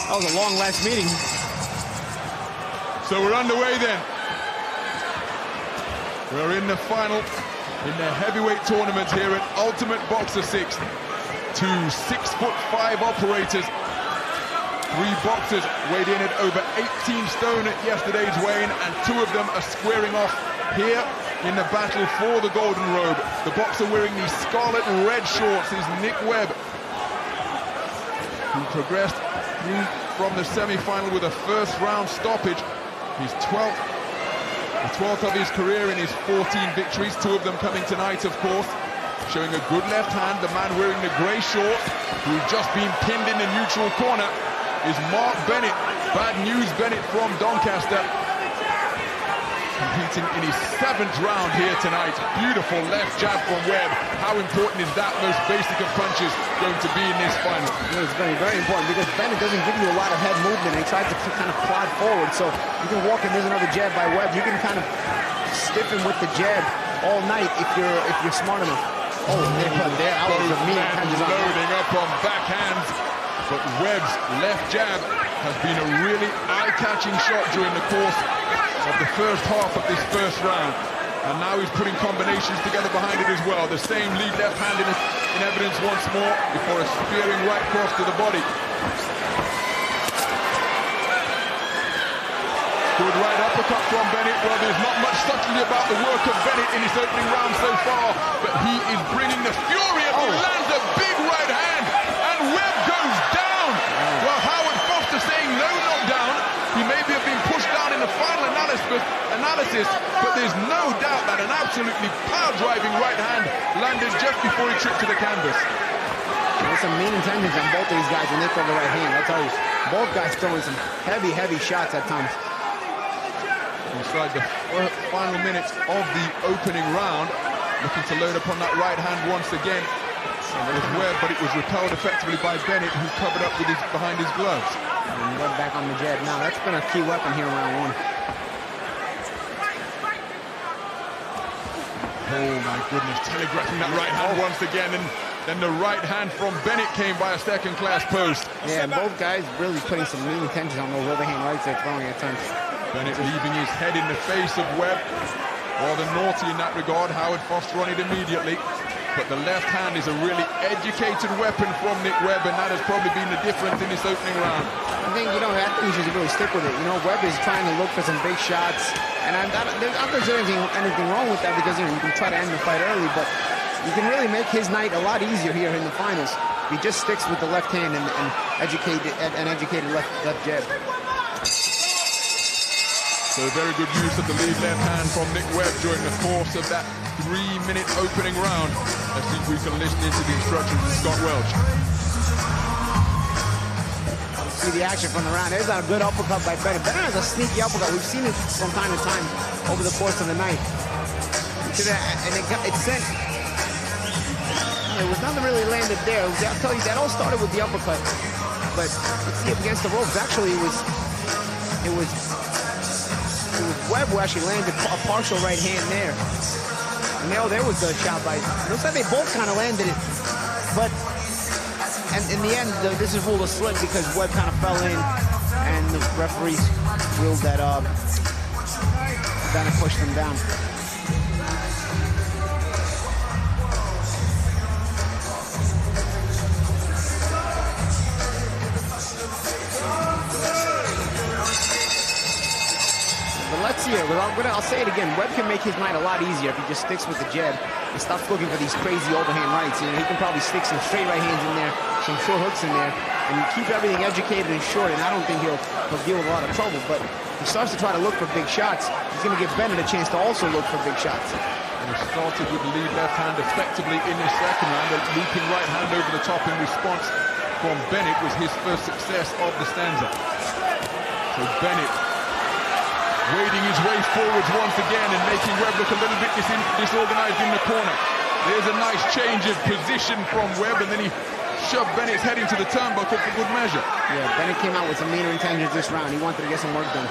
That was a long last meeting. So we're underway then. We're in the final in the heavyweight tournament here at Ultimate Boxer 6. Two 6'5" operators. Three boxers weighed in at over 18 stone at yesterday's weigh-in, and two of them are squaring off here in the battle for the golden robe. The boxer wearing these scarlet and red shorts is Nick Webb, who progressed through from the semi-final with a first-round stoppage. He's the 12th of his career in his 14 victories, two of them coming tonight, of course. Showing a good left hand, the man wearing the grey shorts, who's just been pinned in the neutral corner, is Mark Bennett, Bad News Bennett from Doncaster, competing in his 7th round here tonight. Beautiful left jab from Webb. How important is that most basic of punches going to be in this final? It's very, very important, because Bennett doesn't give you a lot of head movement. He tries to kind of plod forward, so you can walk in. There's another jab by Webb. You can kind of stiffen with the jab all night if you're smart enough. Oh, there, that was a mean punches on loading up on backhands. But Webb's left jab has been a really eye-catching shot during the course of the first half of this first round. And now he's putting combinations together behind it as well. The same lead left hand in evidence once more before a spearing right cross to the body. Good right uppercut from Bennett. Well, there's not much subtlety about the work of Bennett in his opening round so far, but he is bringing the fury, and he lands a big right hand, and Webb goes down. Well, Howard Foster saying no knockdown. He may have been pushed down in the final analysis, but there's no doubt that an absolutely power-driving right hand landed just before he tripped to the canvas. There's some mean intentions on both of these guys when they throw the right hand. I'll tell you, both guys throwing some heavy, heavy shots at times. Inside the final minutes of the opening round, looking to load upon that right hand once again. It was Webb, but it was repelled effectively by Bennett, who covered up with behind his gloves. And Webb back on the jab now. That's been a key weapon here in round one. Oh my goodness, telegraphing that right hand once again, and then the right hand from Bennett came by a second-class post. Yeah, and both guys really putting some mean intentions on those overhand rights they're throwing at times. Bennett leaving his head in the face of Webb. Rather naughty in that regard. Howard Foster on it immediately. But the left hand is a really educated weapon from Nick Webb, and that has probably been the difference in this opening round. I think, I think he should really stick with it. Webb is trying to look for some big shots, and I'm not considering anything wrong with that, because, you can try to end the fight early, but you can really make his night a lot easier here in the finals. He just sticks with the left hand and educated left jab. So very good use of the lead left hand from Nick Webb during the course of that 3-minute opening round. Let's see if we can listen into the instructions of Scott Welch. See the action from the round. There's a good uppercut by Bennett. Bennett has a sneaky uppercut. We've seen it from time to time over the course of the night. And it sent... There was nothing really landed there. I'll tell you, that all started with the uppercut. But let's see, against the ropes, actually it was Webb who actually landed a partial right hand there. And there was the shot by... It looks like they both kind of landed it. But in the end, this is ruled a slip because Webb kind of fell in, and the referees ruled that kind of pushed them down. Let's see it. I'll say it again. Webb can make his night a lot easier if he just sticks with the jab and stops looking for these crazy overhand rights. He can probably stick some straight right hands in there, some short hooks in there, and keep everything educated and short. And I don't think he'll deal with a lot of trouble. But if he starts to try to look for big shots, he's going to give Bennett a chance to also look for big shots. And he started with the lead left hand effectively in the second round. A looping right hand over the top in response from Bennett was his first success of the stanza. So Bennett wading his way forwards once again and making Webb look a little bit disorganized in the corner. There's a nice change of position from Webb, and then he shoved Bennett's head into the turnbuckle for good measure. Yeah, Bennett came out with some meaner intentions this round. He wanted to get some work done.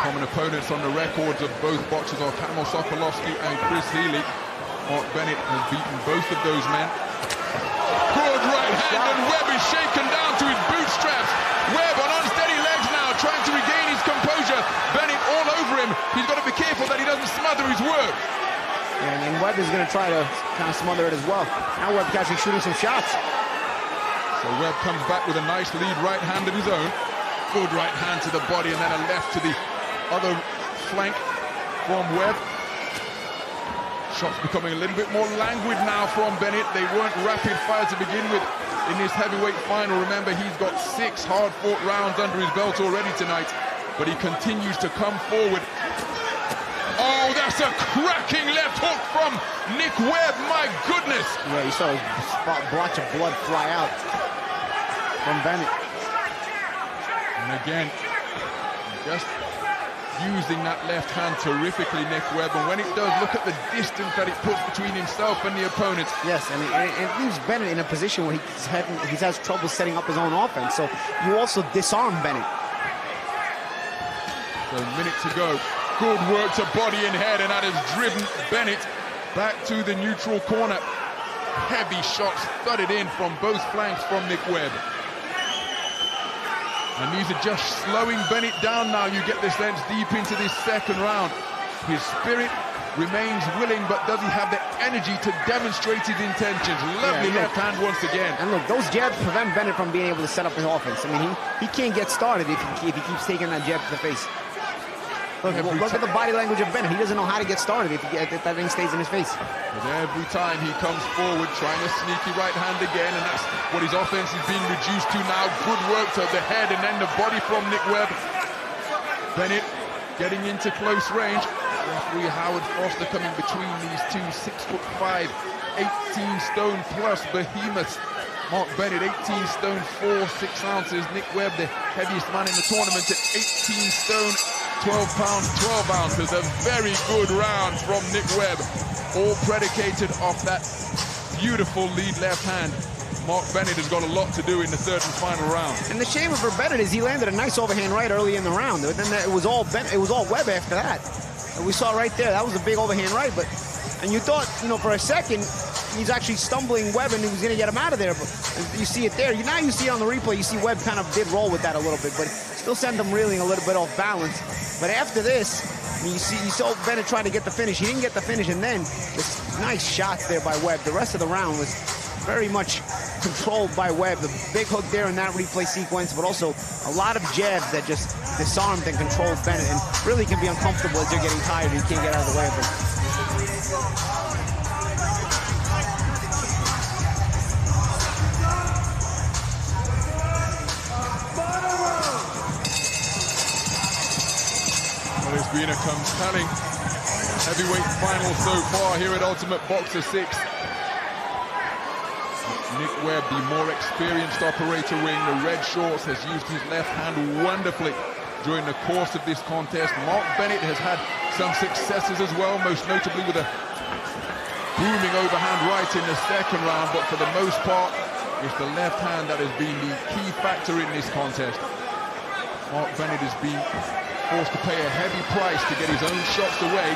Common opponents on the records of both boxers are Kamil Sokolowski and Chris Healy. Mark Bennett has beaten both of those men. Good right hand, and Webb is shaken down to his bootstrap. Webb is going to try to kind of smother it as well. Now Webb actually shooting some shots. So Webb comes back with a nice lead right hand of his own. Good right hand to the body and then a left to the other flank from Webb. Shots becoming a little bit more languid now from Bennett. They weren't rapid fire to begin with in this heavyweight final. Remember, he's got 6 hard-fought rounds under his belt already tonight, but he continues to come forward. Oh, that's a cracking left hook from Nick Webb, my goodness! Yeah, you saw a blotch of blood fly out from Bennett. And again, just using that left hand terrifically, Nick Webb, and when it does, look at the distance that it puts between himself and the opponent. Yes, and it leaves Bennett in a position where he has trouble setting up his own offense, so you also disarm Bennett. So a minute to go. Good work to body and head, and that has driven Bennett back to the neutral corner. Heavy shots thudded in from both flanks from Nick Webb. And these are just slowing Bennett down now, you get the sense, deep into this second round. His spirit remains willing, but does he have the energy to demonstrate his intentions? Lovely left hand once again. And look, those jabs prevent Bennett from being able to set up his offense. I mean, he can't get started if he keeps taking that jab to the face. Look at the body language of Bennett. He doesn't know how to get started if that thing stays in his face. But every time he comes forward, trying a sneaky right hand again, and that's what his offense is being reduced to now. Good work to the head and then the body from Nick Webb. Bennett getting into close range. Referee Howard Foster coming between these two 6'5", 18-stone plus behemoths. Mark Bennett, 18 stone 4, 6 ounces. Nick Webb, the heaviest man in the tournament at 18 stone, 12 pounds, 12 ounces. A very good round from Nick Webb, all predicated off that beautiful lead left hand. Mark Bennett has got a lot to do in the third and final round. And the shame for Bennett is he landed a nice overhand right early in the round. But then it was all Webb after that. And we saw right there, that was a big overhand right. And you thought, for a second, he's actually stumbling Webb and he was going to get him out of there. But you see it there. Now you see it on the replay, you see Webb kind of did roll with that a little bit, but still sent him reeling a little bit off balance. But after this, you saw Bennett trying to get the finish. He didn't get the finish, and then just nice shots there by Webb. The rest of the round was very much controlled by Webb. The big hook there in that replay sequence, but also a lot of jabs that just disarmed and controlled Bennett, and really can be uncomfortable as you're getting tired and you can't get out of the way of them. Well, it's been a compelling heavyweight final so far here at Ultimate Boxer 6. Nick Webb, the more experienced operator ring, the red shorts, has used his left hand wonderfully during the course of this contest. Mark Bennett has had some successes as well, most notably with a booming overhand right in the second round, but for the most part, it's the left hand that has been the key factor in this contest. Mark Bennett has been forced to pay a heavy price to get his own shots away.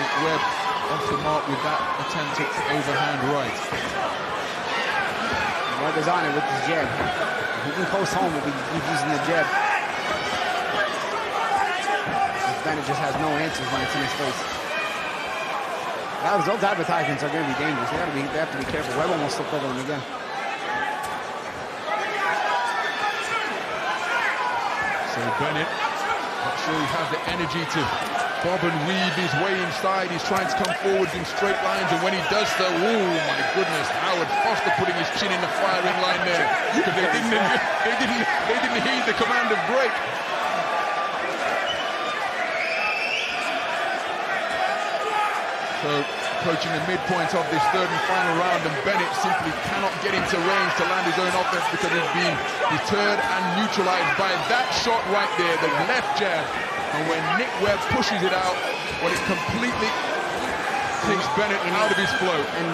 Nick Webb off the mark with that attempt at overhand right. Webb is on it with his jab. If he can post home, he'll be using the jab. Bennett just has no answers when it's in his face. Those advertisements are going to be dangerous. They have to be careful. Webb almost slipped over him again. So Bennett, not sure he has the energy to bob and weave his way inside. He's trying to come forward in straight lines, and when he does so, oh my goodness, Howard Foster putting his chin in the firing line there, because they didn't heed the command of break. So approaching the midpoint of this third and final round, and Bennett simply cannot get into range to land his own offense because he's been deterred and neutralized by that shot right there, the left jab. And when Nick Webb pushes it out, well, it completely takes Bennett out of his flow. And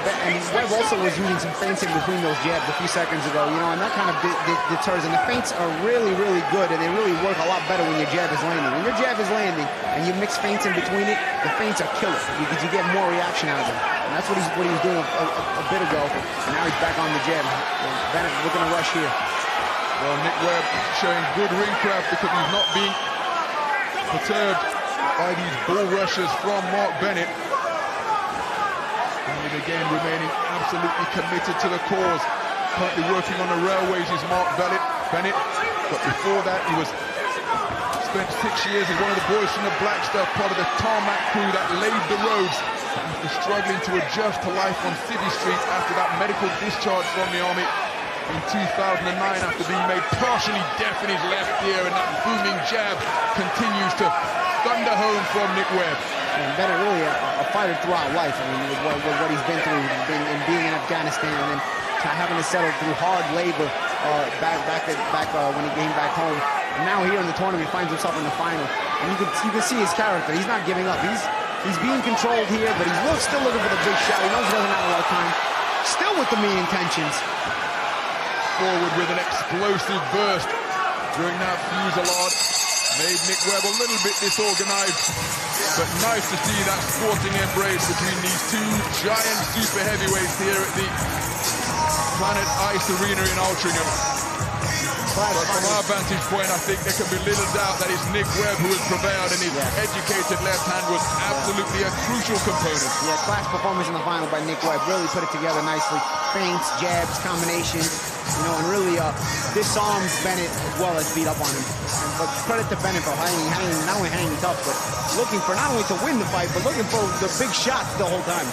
Webb also was using some feints in between those jabs a few seconds ago, and that kind of deters. And the feints are really, really good, and they really work a lot better when your jab is landing. When your jab is landing and you mix feints in between it, the feints are killer because you get more reaction out of them. And that's what he was doing a bit ago. And now he's back on the jab. Bennett looking to rush here. Well, Nick Webb showing good ring craft because he's not being perturbed by these bull rushes from Mark Bennett. And again, remaining absolutely committed to the cause. Currently working on the railways is Mark Bennett. But before that, he spent 6 years as one of the boys from the Black Stuff, part of the tarmac crew that laid the roads. After struggling to adjust to life on City Street after that medical discharge from the army in 2009, after being made partially deaf in his left ear, and that booming jab continues to thunder home from Nick Webb. And Bennett really a fighter throughout life. I mean, with what he's been through, being in Afghanistan, and then having to settle through hard labor back when he came back home. And now here in the tournament, he finds himself in the final. And you can see his character. He's not giving up. He's being controlled here, but he's still looking for the big shot. He knows he doesn't have a lot of time. Still with the mean intentions. Forward with an explosive burst during that fusillade. Made Nick Webb a little bit disorganized, but nice to see that sporting embrace between these two giant super heavyweights here at the Planet Ice Arena in Altrincham. But from our vantage point, I think there can be little doubt that it's Nick Webb who has prevailed, and his educated left hand was absolutely a crucial component. Yeah, class performance in the final by Nick Webb. Really put it together nicely. Feints, jabs, combinations, and really disarmed Bennett as well as beat up on him. But credit to Bennett for not only hanging tough, but looking for not only to win the fight, but looking for the big shots the whole time.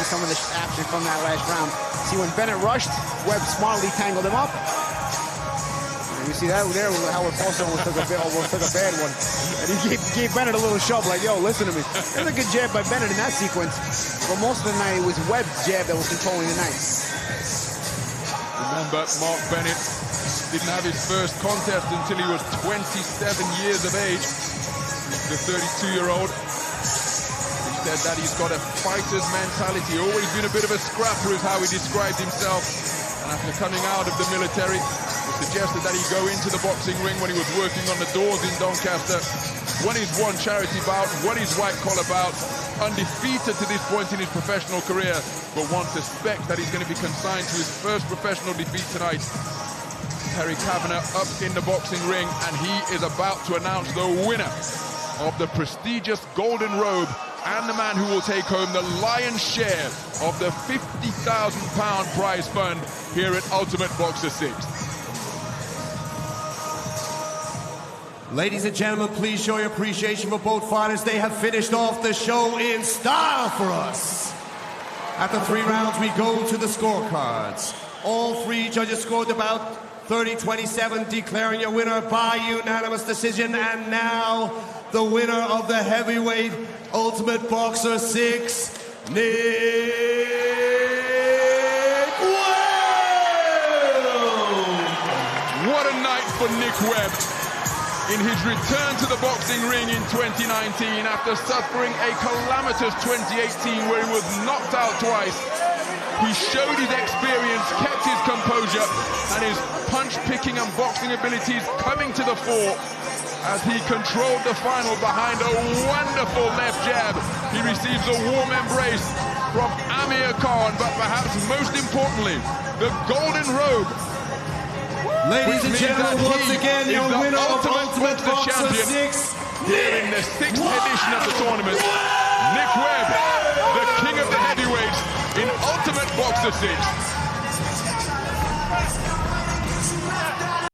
See some of the action from that last round. See when Bennett rushed, Webb smartly tangled him up. And you see that there, Howard Paulson almost took a bad one. And he gave Bennett a little shove, like, yo, listen to me. There's a good jab by Bennett in that sequence. But most of the night, it was Webb's jab that was controlling the night. Remember, Mark Bennett didn't have his first contest until he was 27 years of age. The 32-year-old. Said that he's got a fighter's mentality, always been a bit of a scrapper is how he described himself. And after coming out of the military, it suggested that he go into the boxing ring when he was working on the doors in Doncaster. Won his one charity bout, won his white collar bout, undefeated to this point in his professional career, but one suspects that he's going to be consigned to his first professional defeat tonight. Terry Kavanagh up in the boxing ring, and he is about to announce the winner of the prestigious Golden Robe, and the man who will take home the lion's share of the £50,000 prize fund here at Ultimate Boxer 6. Ladies and gentlemen, please show your appreciation for both fighters. They have finished off the show in style for us. After 3 rounds, we go to the scorecards. All 3 judges scored about 30-27, declaring your winner by unanimous decision. And now, the winner of the heavyweight Ultimate Boxer 6, Nick Webb! What a night for Nick Webb. In his return to the boxing ring in 2019, after suffering a calamitous 2018 where he was knocked out twice, he showed his experience, kept his composure, and his punch-picking and boxing abilities coming to the fore as he controlled the final behind a wonderful left jab. He receives a warm embrace from Amir Khan, but perhaps most importantly, the Golden Robe. Ladies and gentlemen, once again, your winner of Ultimate Boxer 6, here in the 6th edition of the tournament, Nick Webb, the king of the heavyweights in Ultimate Boxer 6.